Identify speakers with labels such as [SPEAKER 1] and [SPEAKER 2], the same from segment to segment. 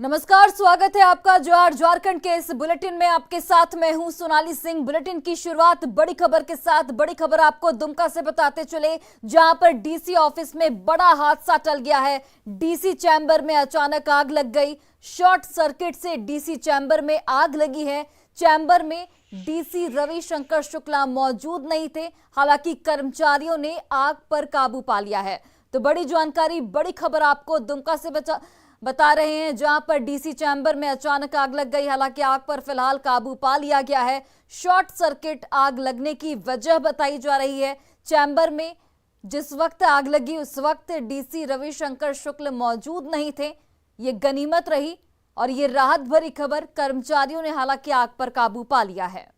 [SPEAKER 1] नमस्कार, स्वागत है आपका जोहार झारखंड के इस बुलेटिन में। आपके साथ मैं हूं सोनाली सिंह। बुलेटिन की शुरुआत बड़ी खबर के साथ। बड़ी खबर आपको दुमका से बताते चले, जहां पर डीसी ऑफिस में बड़ा हादसा टल गया है। डीसी चैम्बर में अचानक आग लग गई। शॉर्ट सर्किट से डीसी चैम्बर में आग लगी है। चैम्बर में डीसी रविशंकर शुक्ला मौजूद नहीं थे, हालांकि कर्मचारियों ने आग पर काबू पा लिया है। तो बड़ी जानकारी, बड़ी खबर आपको दुमका से बता रहे हैं, जहां पर डीसी चैम्बर में अचानक आग लग गई। हालांकि आग पर फिलहाल काबू पा लिया गया है। शॉर्ट सर्किट आग लगने की वजह बताई जा रही है। चैम्बर में जिस वक्त आग लगी उस वक्त डीसी रविशंकर शुक्ल मौजूद नहीं थे। ये गनीमत रही और ये राहत भरी खबर। कर्मचारियों ने हालांकि आग पर काबू पा लिया है।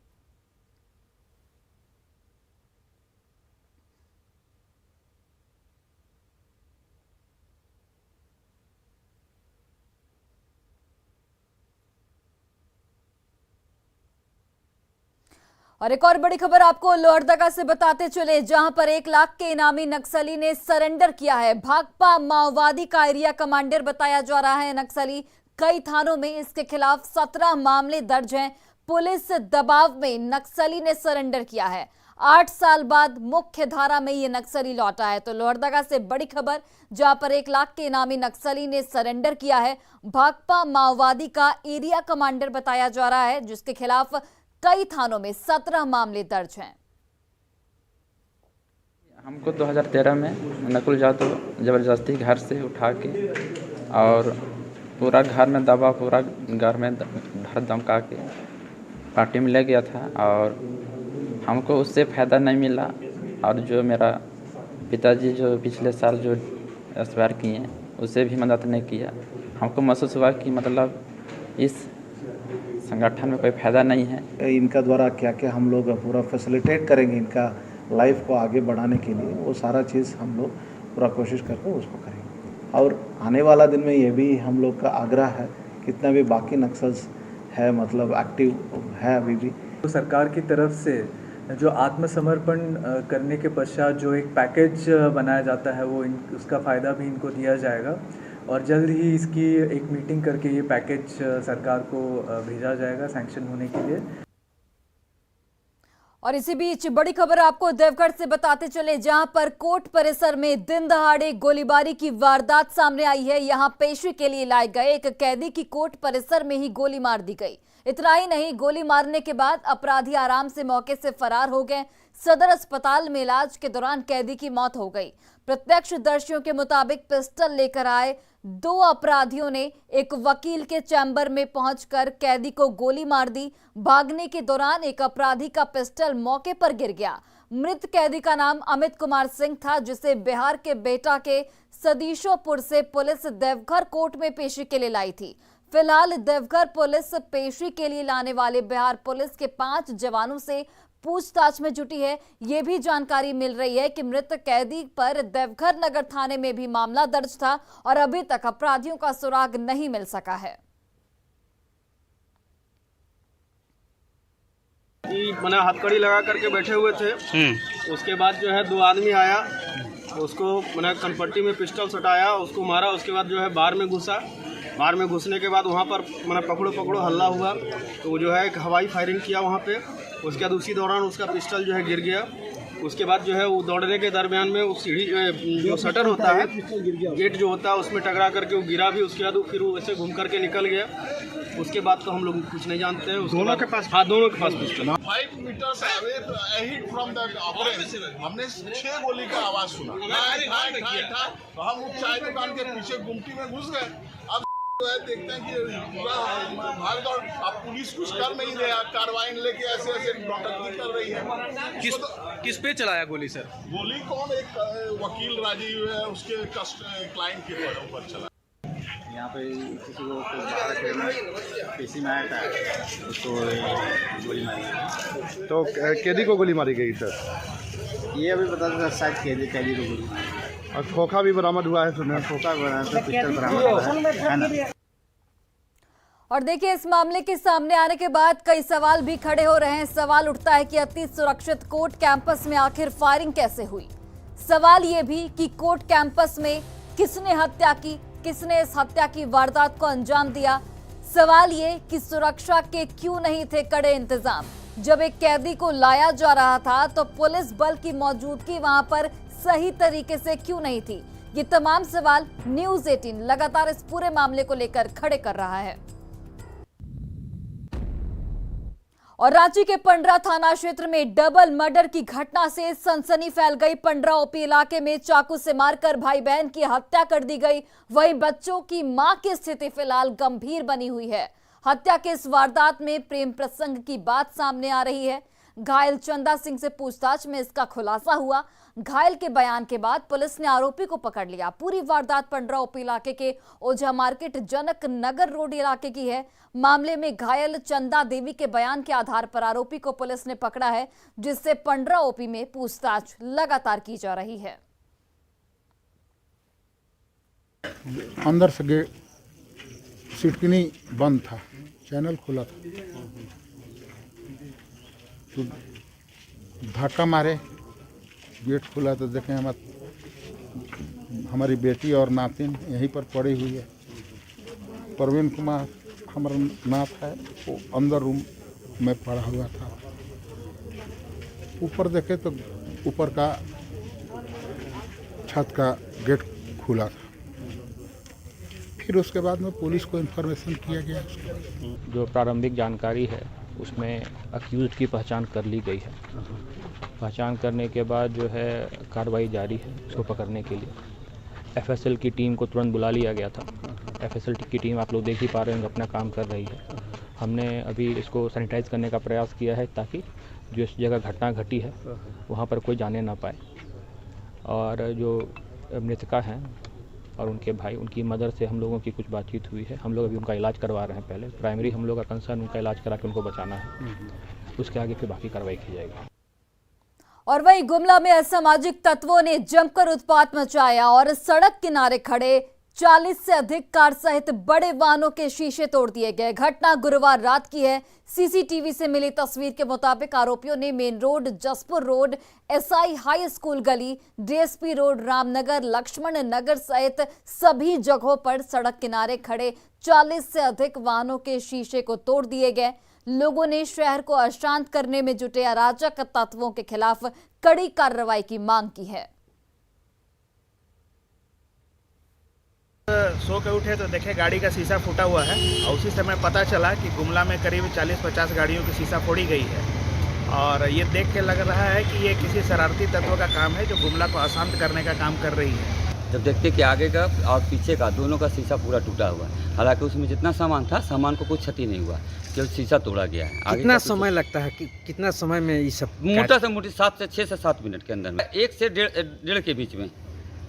[SPEAKER 1] और एक और बड़ी खबर आपको लोहरदगा से बताते चले, जहां पर 1 लाख के इनामी नक्सली ने सरेंडर किया है। भाकपा माओवादी का एरिया कमांडर बताया जा रहा है नक्सली। कई थानों में इसके खिलाफ 17 मामले दर्ज हैं। पुलिस दबाव में नक्सली ने सरेंडर किया है। 8 साल बाद मुख्य धारा में ये नक्सली लौटा है। तो लोहरदगा से बड़ी खबर, जहां पर 1 लाख के इनामी नक्सली ने सरेंडर किया है। भाकपा माओवादी का एरिया कमांडर बताया जा रहा है, जिसके खिलाफ कई थानों में 17 मामले दर्ज हैं।
[SPEAKER 2] हमको 2013 में नकुल जादव ज़बरदस्ती घर से उठा के और पूरा घर में दबा, पूरा घर में धर धमका के पार्टी में ले गया था और हमको उससे फ़ायदा नहीं मिला। और जो मेरा पिताजी जो पिछले साल जो एक्सपायर किए हैं उसे भी मदद नहीं किया। हमको महसूस हुआ कि मतलब इस संगठन में कोई फ़ायदा नहीं है।
[SPEAKER 3] इनका द्वारा क्या क्या हम लोग पूरा फैसिलिटेट करेंगे इनका लाइफ को आगे बढ़ाने के लिए, वो सारा चीज़ हम लोग पूरा कोशिश करके उसको करेंगे। और आने वाला दिन में ये भी हम लोग का आग्रह है, कितना भी बाकी नक्सल्स है मतलब एक्टिव है अभी भी,
[SPEAKER 4] तो सरकार की तरफ से जो आत्मसमर्पण करने के पश्चात जो एक पैकेज बनाया जाता है वो उसका फ़ायदा भी इनको दिया जाएगा। और जल्द ही इसकी एक मीटिंग करके ये पैकेज सरकार को भेजा जाएगा सैंक्शन होने के लिए।
[SPEAKER 1] और इसी बीच बड़ी खबर आपको देवगढ़ से बताते चले, जहां पर कोर्ट परिसर में दिन दहाड़े गोलीबारी की वारदात सामने आई है। यहां पेशी के लिए लाए गए एक कैदी की कोर्ट परिसर में ही गोली मार दी गई। इतना ही नहीं, गोली मारने के बाद अपराधी आराम से मौके से फरार हो गए। सदर अस्पताल में इलाज के दौरान कैदी की मौत हो गई। प्रत्यक्षदर्शियों के मुताबिक पिस्टल लेकर आए 2 अपराधियों ने एक वकील के चैम्बर में पहुंचकर कैदी को गोली मार दी। भागने के दौरान एक अपराधी का पिस्टल मौके पर गिर गया। मृत कैदी का नाम अमित कुमार सिंह था, जिसे बिहार के बेटा के सदीशोपुर से पुलिस देवघर कोर्ट में पेशी के लिए लाई थी। फिलहाल देवघर पुलिस पेशी के लिए लाने वाले बिहार पुलिस के 5 जवानों से पूछताछ में जुटी है। यह भी जानकारी मिल रही है कि मृत कैदी पर देवघर नगर थाने में भी मामला दर्ज था और अभी तक अपराधियों का सुराग नहीं मिल सका है।
[SPEAKER 5] मैंने हथकड़ी लगा करके बैठे हुए थे। उसके बाद जो है 2 आदमी आया, उसको मैंने कनपट्टी में पिस्टल सटाया, उसको मारा। उसके बाद जो है बार में घुसा। बार में घुसने के बाद वहाँ पर मैंने पकड़ो पकड़ो हल्ला हुआ, तो वो जो है एक हवाई फायरिंग किया वहाँ पे। उसके बाद उसी दौरान उसका पिस्टल जो है गिर गया। उसके बाद जो है वो दौड़ने के दरमियान में उस सीढ़ी जो शटर होता है, गेट जो होता है, उसमें टकरा करके वो गिरा भी। उसके बाद फिर वो ऐसे घूम करके निकल गया। उसके बाद तो हम लोग कुछ नहीं जानते हैं। दोनों के पास? हाँ, दोनों के पास pistol.
[SPEAKER 6] 5 meters away hit from the operation हमने 6 गोली का आवाज सुना। तो हम उस चाय दुकान के पीछे गुमटी में घुस गए। अब देखते हैं कि पूरा भाग दौड़, अब पुलिस कुछ कर नहीं रहा, कार्रवाई लेके ऐसे ऐसे नौटंकी कर रही है।
[SPEAKER 7] किस पे चलाया गोली सर?
[SPEAKER 6] गोली कौन? एक वकील राजीव है, उसके क्लाइंट के ऊपर चला।
[SPEAKER 8] यहाँ पे किसी को पेशी में आया था, उसको गोली मारी।
[SPEAKER 7] तो कैदी को गोली मारी गई सर?
[SPEAKER 8] ये अभी बता दो शायद कैदी को गोली।
[SPEAKER 7] और खोखा भी बरामद हुआ है सुना?
[SPEAKER 8] खोखा बरामद, पिस्टल बरामद हुआ है ना।
[SPEAKER 1] और देखिए, इस मामले के सामने आने के बाद कई सवाल भी खड़े हो रहे हैं। सवाल उठता है कि अति सुरक्षित कोर्ट कैंपस में आखिर फायरिंग कैसे हुई। सवाल ये भी कि कोर्ट कैंपस में किसने हत्या की, किसने इस हत्या की वारदात को अंजाम दिया? सवाल ये कि सुरक्षा के क्यों नहीं थे कड़े इंतजाम? जब एक कैदी को लाया जा रहा था तो पुलिस बल की मौजूदगी वहां पर सही तरीके से क्यों नहीं थी? ये तमाम सवाल न्यूज़ 18 लगातार इस पूरे मामले को लेकर खड़े कर रहा है। और रांची के पंडरा थाना क्षेत्र में डबल मर्डर की घटना से सनसनी फैल गई। पंडरा ओपी इलाके में चाकू से मारकर भाई बहन की हत्या कर दी गई। वहीं बच्चों की मां की स्थिति फिलहाल गंभीर बनी हुई है। हत्या के इस वारदात में प्रेम प्रसंग की बात सामने आ रही है। घायल चंदा सिंह से पूछताछ में इसका खुलासा हुआ। घायल के बयान के बाद पुलिस ने आरोपी को पकड़ लिया। पूरी वारदात पंडरा ओपी इलाके के ओझा मार्केट जनक नगर रोड इलाके की है। मामले में घायल चंदा देवी के बयान के आधार पर आरोपी को पुलिस ने पकड़ा है, जिससे पंडरा ओपी में पूछताछ लगातार की जा रही है।
[SPEAKER 9] अंदर से गेट सिटकनी बंद था, चैनल खुला था, तो धक्का मारे, गेट खुला तो देखें हमारी बेटी और नातिन यहीं पर पड़ी हुई है। प्रवीण कुमार हमारा नाथ है, वो अंदर रूम में पड़ा हुआ था। ऊपर देखे तो ऊपर का छत का गेट खुला था। फिर उसके बाद में पुलिस को इन्फॉर्मेशन किया गया।
[SPEAKER 10] जो प्रारंभिक जानकारी है उसमें अक्यूज्ड की पहचान कर ली गई है। पहचान करने के बाद जो है कार्रवाई जारी है उसको पकड़ने के लिए। एफएसएल की टीम को तुरंत बुला लिया गया था। एफएसएल की टीम आप लोग देख ही पा रहे हैं अपना काम कर रही है। हमने अभी इसको सैनिटाइज करने का प्रयास किया है ताकि जो इस जगह घटना घटी है वहाँ पर कोई जाने ना पाए। और जो मृतका हैं और उनके भाई, उनकी मदर से हम लोगों की कुछ बातचीत हुई है। हम लोग अभी उनका इलाज करवा रहे हैं। पहले प्राइमरी हम लोग का कंसर्न उनका इलाज करा के उनको बचाना है, उसके आगे फिर बाकी कार्रवाई की जाएगी।
[SPEAKER 1] और वहीं गुमला में असामाजिक तत्वों ने जमकर उत्पात मचाया और सड़क किनारे खड़े 40 से अधिक कार सहित बड़े वाहनों के शीशे तोड़ दिए गए। घटना गुरुवार रात की है। सीसीटीवी से मिली तस्वीर के मुताबिक आरोपियों ने main road, Jaspur road, SI high school गली, डीएसपी रोड, रामनगर, लक्ष्मण नगर सहित सभी जगहों पर सड़क किनारे खड़े 40 से अधिक वाहनों के शीशे को तोड़ दिए गए। लोगों ने शहर को अशांत करने में जुटे अराजक तत्वों के खिलाफ कड़ी कार्रवाई की मांग की है।
[SPEAKER 8] सो के उठे तो देखे गाड़ी का शीशा फूटा हुआ है और उसी समय पता चला कि गुमला में करीब 40-50 गाड़ियों की शीशा फोड़ी गई है। और ये देख के लग रहा है कि ये किसी शरारती तत्व का काम है जो गुमला को अशांत करने का काम कर रही है।
[SPEAKER 11] जब देखते कि आगे का और पीछे का दोनों का शीशा पूरा टूटा हुआ है। हालांकि उसमें जितना सामान था, सामान को कुछ क्षति नहीं हुआ, केवल शीशा तोड़ा गया है।
[SPEAKER 12] कितना समय लगता है कि कितना समय में ये सब?
[SPEAKER 11] मोटा से मोटी 6 से 7 मिनट के अंदर में, 1 से 1.5 के बीच में,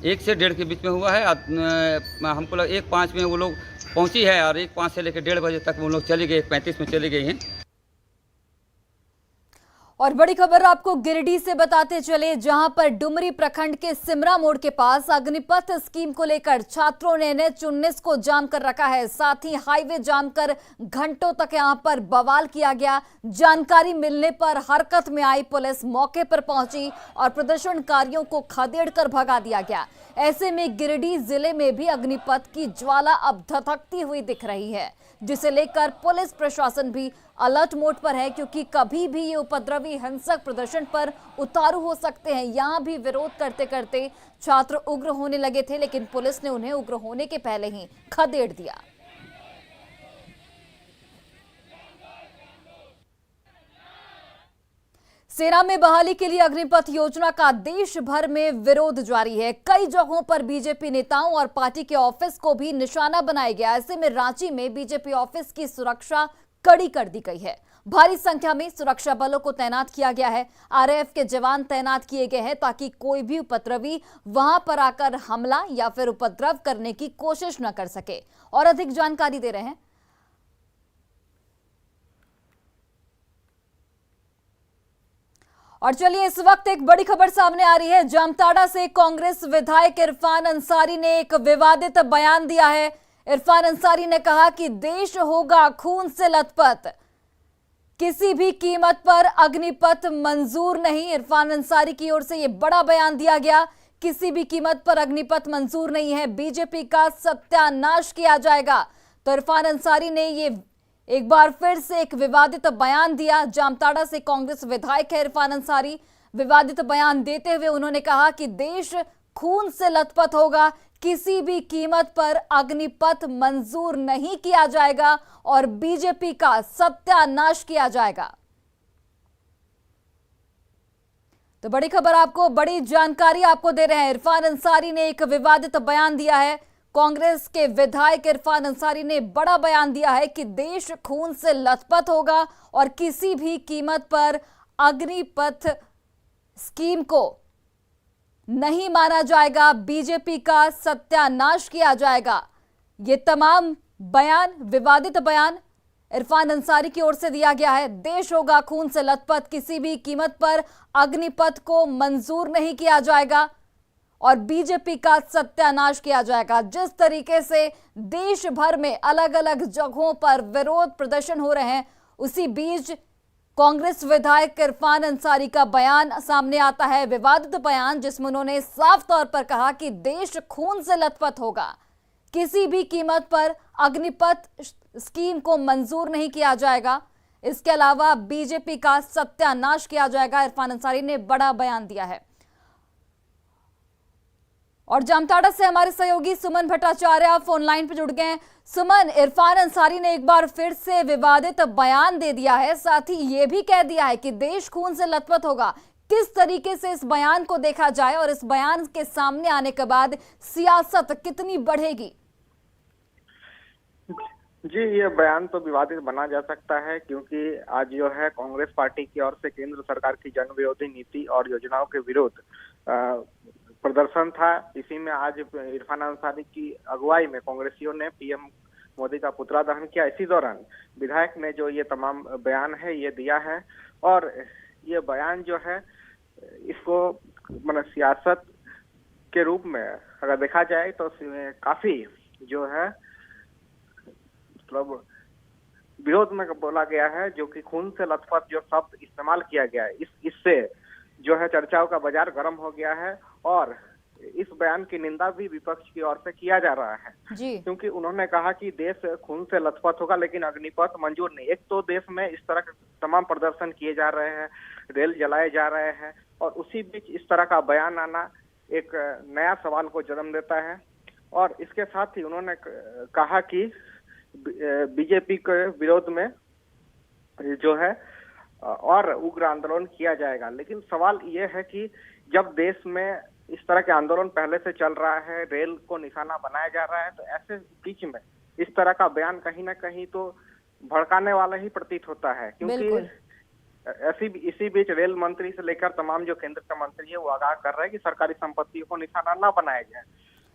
[SPEAKER 11] 1 से 1.5 के बीच में हुआ है। हमको लगा 1:05 में वो लोग पहुंची है और 1:05 से लेकर 1:30 बजे तक वो लोग चले गए, 1:35 में चले गए हैं।
[SPEAKER 1] और बड़ी खबर आपको गिरिडीह से बताते चले, जहां पर डुमरी प्रखंड के सिमरा मोड़ के पास अग्निपथ स्कीम को लेकर छात्रों ने NH-19 को जाम कर रखा है। साथ ही हाईवे जाम कर घंटों तक यहां पर बवाल किया गया। जानकारी मिलने पर हरकत में आई पुलिस मौके पर पहुंची और प्रदर्शनकारियों को खदेड़ कर भगा दिया गया। ऐसे में गिरिडीह जिले में भी अग्निपथ की ज्वाला अब धधकती हुई दिख रही है, जिसे लेकर पुलिस प्रशासन भी अलर्ट मोड पर है, क्योंकि कभी भी ये उपद्रवी हिंसक प्रदर्शन पर उतारू हो सकते हैं। यहां भी विरोध करते करते छात्र उग्र होने लगे थे, लेकिन पुलिस ने उन्हें उग्र होने के पहले ही खदेड़ दिया। सेना में बहाली के लिए अग्निपथ योजना का देश भर में विरोध जारी है। कई जगहों पर बीजेपी नेताओं और पार्टी के ऑफिस को भी निशाना बनाया गया। ऐसे में रांची में बीजेपी ऑफिस की सुरक्षा कड़ी कर दी गई है। भारी संख्या में सुरक्षा बलों को तैनात किया गया है। आरएएफ के जवान तैनात किए गए हैं ताकि कोई भी उपद्रवी वहां पर आकर हमला या फिर उपद्रव करने की कोशिश न कर सके। और अधिक जानकारी दे रहे हैं और चलिए इस वक्त एक बड़ी खबर सामने आ रही है। जामताड़ा से कांग्रेस विधायक इरफान अंसारी ने एक विवादित बयान दिया है। इरफान अंसारी ने कहा कि देश होगा खून से लथपथ, किसी भी कीमत पर अग्निपथ मंजूर नहीं। इरफान अंसारी की ओर से यह बड़ा बयान दिया गया किसी भी कीमत पर अग्निपथ मंजूर नहीं है, बीजेपी का सत्यानाश किया जाएगा। तो इरफान अंसारी ने ये एक बार फिर से एक विवादित बयान दिया। जामताड़ा से कांग्रेस विधायक है इरफान अंसारी। विवादित बयान देते हुए उन्होंने कहा कि देश खून से लथपथ होगा, किसी भी कीमत पर अग्निपथ मंजूर नहीं किया जाएगा और बीजेपी का सत्यानाश किया जाएगा। तो बड़ी खबर आपको, बड़ी जानकारी आपको दे रहे हैं। इरफान अंसारी ने एक विवादित बयान दिया है। कांग्रेस के विधायक इरफान अंसारी ने बड़ा बयान दिया है कि देश खून से लथपथ होगा और किसी भी कीमत पर अग्निपथ स्कीम को नहीं माना जाएगा, बीजेपी का सत्यानाश किया जाएगा। ये तमाम बयान, विवादित बयान इरफान अंसारी की ओर से दिया गया है। देश होगा खून से लथपथ, किसी भी कीमत पर अग्निपथ को मंजूर नहीं किया जाएगा और बीजेपी का सत्यानाश किया जाएगा। जिस तरीके से देश भर में अलग अलग जगहों पर विरोध प्रदर्शन हो रहे हैं, उसी बीच कांग्रेस विधायक इरफान अंसारी का बयान सामने आता है, विवादित बयान, जिसमें उन्होंने साफ तौर पर कहा कि देश खून से लथपथ होगा, किसी भी कीमत पर अग्निपथ स्कीम को मंजूर नहीं किया जाएगा। इसके अलावा बीजेपी का सत्यानाश किया जाएगा। इरफान अंसारी ने बड़ा बयान दिया है। और जामताड़ा से हमारे सहयोगी सुमन भट्टाचार्य फोन लाइन पर जुड़ गए हैं। सुमन, इरफान अंसारी ने एक बार फिर से विवादित बयान दे दिया है, साथ ही ये भी कह दिया है कि देश खून से लथपथ होगा। किस तरीके से इस बयान को देखा जाए और इस बयान के सामने आने के बाद सियासत कितनी बढ़ेगी?
[SPEAKER 13] जी, ये बयान तो विवादित बना जा सकता है, क्योंकि आज जो है कांग्रेस पार्टी की ओर से केंद्र सरकार की जन विरोधी नीति और योजनाओं के विरोध प्रदर्शन था। इसी में आज इरफान अंसारी की अगुवाई में कांग्रेसियों ने पीएम मोदी का पुतला दहन किया। इसी दौरान विधायक ने जो ये तमाम बयान है ये दिया है, और ये बयान जो है इसको मतलब सियासत के रूप में अगर देखा जाए तो काफी जो है मतलब विरोध में बोला गया है, जो कि खून से लथपथ जो शब्द इस्तेमाल किया गया है, इससे जो है चर्चाओं का बाजार गर्म हो गया है। और इस बयान की निंदा भी विपक्ष की ओर से किया जा रहा है
[SPEAKER 1] जी।
[SPEAKER 13] क्योंकि उन्होंने कहा कि देश खून से लथपथ होगा लेकिन अग्निपथ मंजूर नहीं। एक तो देश में इस तरह के तमाम प्रदर्शन किए जा रहे हैं, रेल जलाए जा रहे हैं, और उसी बीच इस तरह का बयान आना एक नया सवाल को जन्म देता है। और इसके साथ ही उन्होंने कहा कि बीजेपी के विरोध में जो है और उग्र आंदोलन किया जाएगा। लेकिन सवाल ये है कि जब देश में इस तरह के आंदोलन पहले से चल रहा है, रेल को निशाना बनाया जा रहा है, तो ऐसे बीच में इस तरह का बयान कहीं ना कहीं तो भड़काने वाला ही प्रतीत होता है, क्योंकि इसी बीच रेल मंत्री से लेकर तमाम जो केंद्र के मंत्री है वो आगाह कर रहे हैं कि सरकारी संपत्तियों को निशाना न बनाया जाए।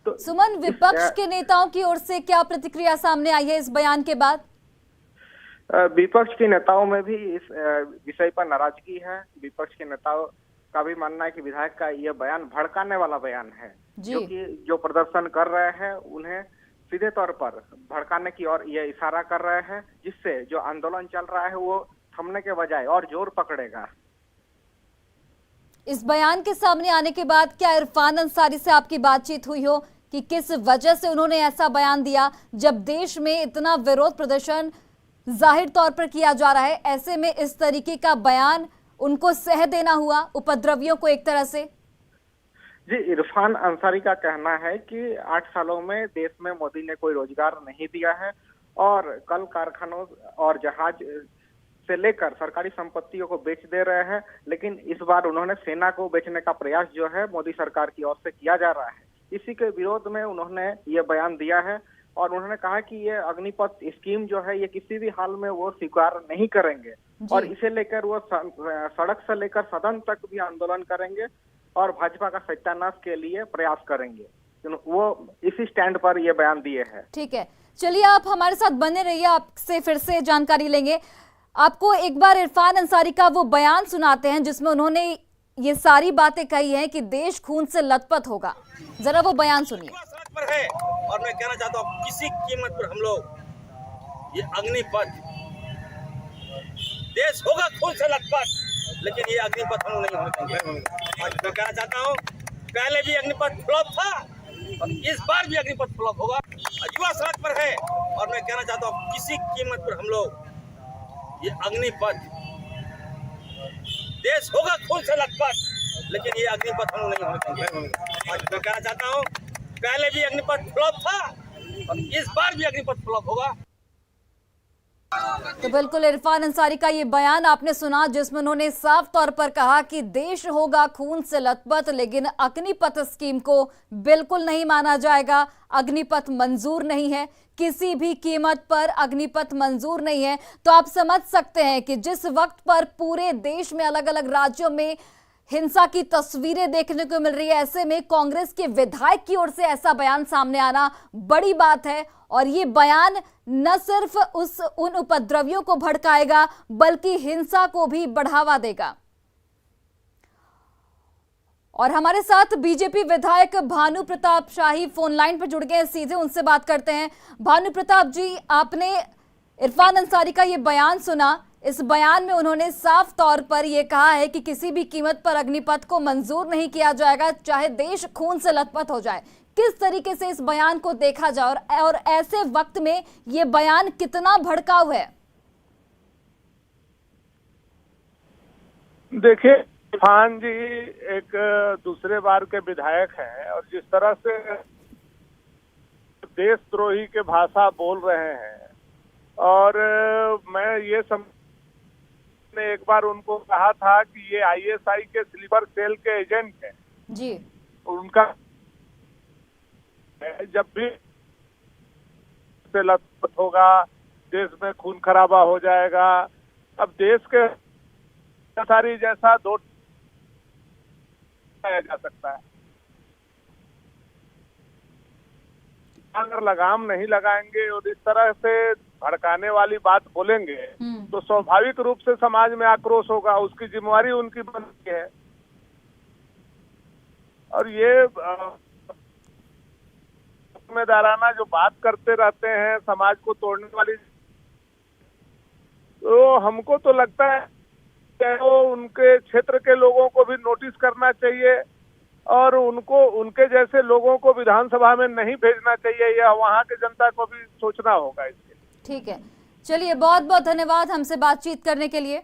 [SPEAKER 13] तो
[SPEAKER 1] सुमन, विपक्ष के नेताओं की ओर से क्या प्रतिक्रिया सामने आई है इस बयान के बाद?
[SPEAKER 13] विपक्ष के नेताओं में भी इस विषय पर नाराजगी है। विपक्ष के नेताओं का भी मानना है कि विधायक का यह बयान भड़काने वाला बयान है, क्योंकि जो प्रदर्शन कर रहे हैं उन्हें सीधे तौर पर भड़काने की ओर यह इशारा कर रहे हैं, जिससे जो आंदोलन चल रहा है वो थमने के बजाय और जोर पकड़ेगा।
[SPEAKER 1] इस बयान के सामने आने के बाद क्या इरफान अंसारी से आपकी बातचीत हुई हो कि किस वजह से उन्होंने ऐसा बयान दिया, जब देश में इतना विरोध प्रदर्शन जाहिर तौर पर किया जा रहा है, ऐसे में इस तरीके का बयान उनको सह देना हुआ उपद्रवियों को एक तरह से?
[SPEAKER 13] जी, इरफान अंसारी का कहना है कि 8 सालों में देश में मोदी ने कोई रोजगार नहीं दिया है और कल कारखानों और जहाज से लेकर सरकारी संपत्तियों को बेच दे रहे हैं। लेकिन इस बार उन्होंने सेना को बेचने का प्रयास जो है मोदी सरकार की ओर से किया जा रहा है। इसी के विरोध में उन्होंने ये बयान दिया है और उन्होंने कहा कि ये अग्निपथ स्कीम जो है ये किसी भी हाल में वो स्वीकार नहीं करेंगे और इसे लेकर वो सड़क से लेकर सदन तक भी आंदोलन करेंगे और भाजपा का सत्यानाश के लिए प्रयास करेंगे। वो इसी स्टैंड पर ये बयान दिए हैं।
[SPEAKER 1] ठीक है, चलिए आप हमारे साथ बने रहिए, आपसे फिर से जानकारी लेंगे। आपको एक बार इरफान अंसारी का वो बयान सुनाते हैं जिसमें उन्होंने ये सारी बातें कही हैं कि देश खून से लथपथ होगा। जरा वो बयान सुनिए।
[SPEAKER 14] है और मैं कहना चाहता हूँ किसी कीमत पर हम लोग ये अग्निपथ, देश होगा खून से लथपथ, लेकिन ये अग्निपथ हम लोग नहीं होने देंगे। आज मैं कहना चाहता हूँ पहले भी अग्निपथ फ्लॉप था और इस बार भी अग्निपथ फ्लॉप होगा। युवा सड़क पर है और मैं कहना चाहता हूँ किसी कीमत पर हम लोग ये अग्निपथ, देश होगा खून से लथपथ, लेकिन ये अग्निपथ हम लोग नहीं होने देंगे। आज मैं कहना चाहता हूँ पहले भी अग्निपथ फ्लॉप था और इस बार भी अग्निपथ फ्लॉप होगा।
[SPEAKER 1] तो बिल्कुल इरफान अंसारी का ये बयान आपने सुना, जिसमें उन्होंने साफ तौर पर कहा कि देश होगा खून से लथपथ, लेकिन अग्निपथ स्कीम को बिल्कुल नहीं माना जाएगा। अग्निपथ मंजूर नहीं है, किसी भी कीमत पर अग्निपथ मंजूर नहीं है। तो आप समझ सकते हैं कि जिस वक्त पर पूरे देश में अलग अलग राज्यों में हिंसा की तस्वीरें देखने को मिल रही है, ऐसे में कांग्रेस के विधायक की ओर से ऐसा बयान सामने आना बड़ी बात है। और ये बयान न सिर्फ उन उपद्रवियों को भड़काएगा, बल्कि हिंसा को भी बढ़ावा देगा। और हमारे साथ बीजेपी विधायक भानु प्रताप शाही फोन लाइन पर जुड़ गए हैं, सीधे उनसे बात करते हैं। भानु प्रताप जी, आपने इरफान अंसारी का ये बयान सुना। इस बयान में उन्होंने साफ तौर पर यह कहा है कि किसी भी कीमत पर अग्निपथ को मंजूर नहीं किया जाएगा, चाहे देश खून से लथपथ हो जाए। किस तरीके से इस बयान को देखा जाए और ऐसे वक्त में यह बयान कितना भड़काऊ है?
[SPEAKER 15] देखिए, इरफान जी एक दूसरे बार के विधायक हैं और जिस तरह से देशद्रोही के भाषा बोल रहे हैं, और मैं ये ने एक बार उनको कहा था कि ये आईएसआई के स्लीपर सेल के एजेंट हैं
[SPEAKER 1] जी।
[SPEAKER 15] उनका जब भी से लथपथ होगा, देश में खून खराबा हो जाएगा। अब देश के सारी जैसा दो जा सकता है, अगर लगाम नहीं लगाएंगे और इस तरह से भड़काने वाली बात बोलेंगे तो स्वाभाविक रूप से समाज में आक्रोश होगा। उसकी जिम्मेवारी उनकी बनती है। और ये जिम्मेदाराना जो बात करते रहते हैं समाज को तोड़ने वाली, तो हमको तो लगता है तो उनके क्षेत्र के लोगों को भी नोटिस करना चाहिए और उनको उनके जैसे लोगों को विधानसभा में नहीं भेजना चाहिए। यह वहां के जनता को भी सोचना होगा इसके।
[SPEAKER 1] ठीक है, चलिए बहुत बहुत धन्यवाद हमसे बातचीत करने के लिए।